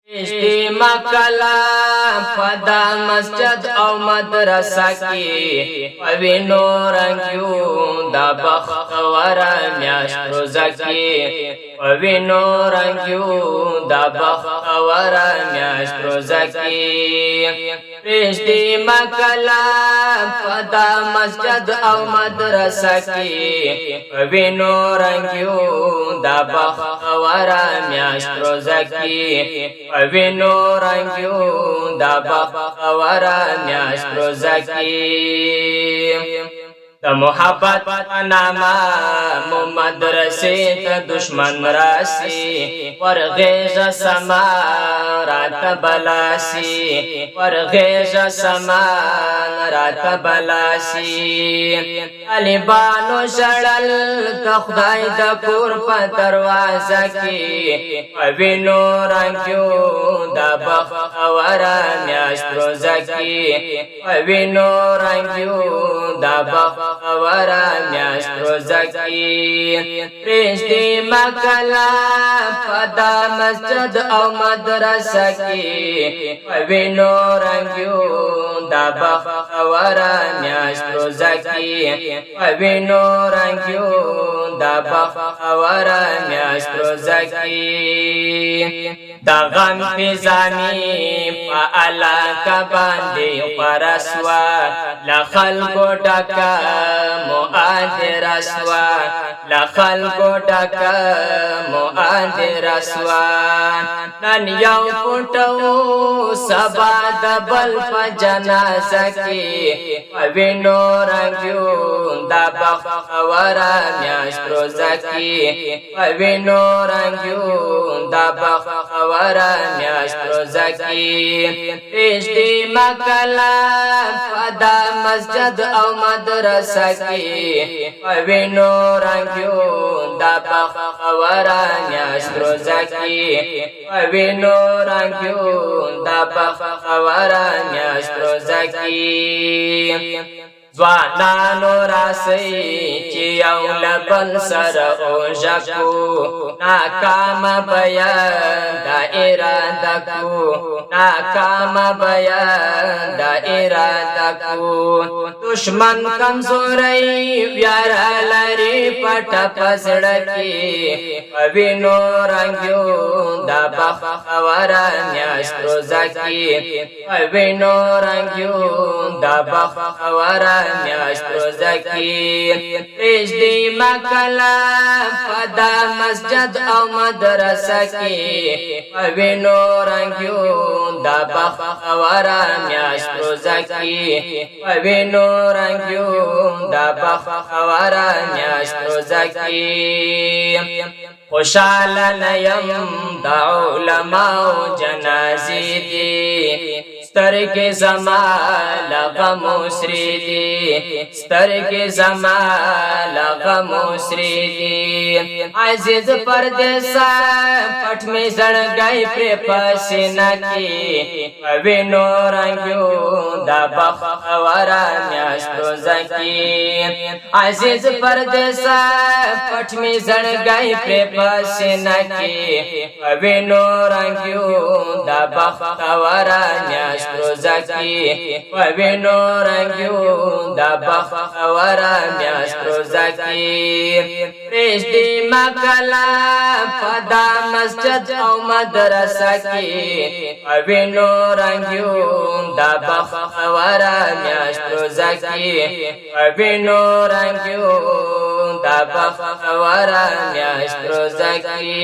اجتماع کلا پدا مسجد او مدرسه کی وینو رنگیو دا بختورا میاشت روزه کی وینو رنگیو دا بختورا میاشت روزه کی اجتماع کلا پدا مسجد او مدرسه کی وینو رنگیو دا بختورا میاشت روزه کی وینو رنگیو دا بختورا میاشت روزه کی دا محبت ناما مدرسه تا دشمن راسی ورغیز سما رات بلاسی ورغیز سما رات بلاسی طالبانو شړل د خدای د کور په دروازه کې وینو رنگیو دا بختورا میاشت روزه کې وینو رنگیو دا بختورا میاشت روزه کی پرشتي مکلا پدا مسجد او مدرسه کی وینو رنگیو دا بختورا میاشت روزه کی وینو رنگیو دا بختورا میاشت روزه کی دا غم فزانی پا علاقه باندې پرسوا لخلقو ډکا مؤثر سوا لخلقو ډکا مؤثر سوا نن یو پټو سبا د بل په جنازه کې وینو رنگیو دا بختورا میاشت روزه کې وینو رنگیو دا بختورا میاشت روزه کې پېشتي مکلا پدا مسجد او مدرسه کې وینو رنگیو دا بختورا میاشت روزه کې وینو رنگیو دا بختورا میاشت روزه کې ځوانانو راسئ چې یو لبل سره اوژکو ناکام بیان دا اراده کو ناکام بیان دا اراده کو دشمن کمزوری ویاره لري پټه په زړه کې وینو رنګیو دا بختورا میاشت روزه کې وینو رنګیو دا بختورا میاشت روزه کی پېشتي مکلا پدا مسجد او مدرسه کی وینو رنگیو دا بختورا میاشت روزه کی وینو رنگیو دا بختورا میاشت روزه کی خوشاله نیم دا علماء جنازې دي سترګې زما لغمو سرې دي سترګې زما لغمو سرې دي عزیز پردیسا پټ مې زړګی پرې په سینه کې وینو رنګیو دا بختورا میاشت روزه کې عزیز پردیسا پټ مې زړګی پرې په سینه کې وینو رنګیو دا بختورا میاشت روزه کی وینو رنگیو دا بختورا میاشت روزه کی پېشتي مکلا پدا مسجد او مدرسه کی وینو رنگیو دا بختورا میاشت روزه کی وینو رنگیو دا بختورا میاشت روزه کی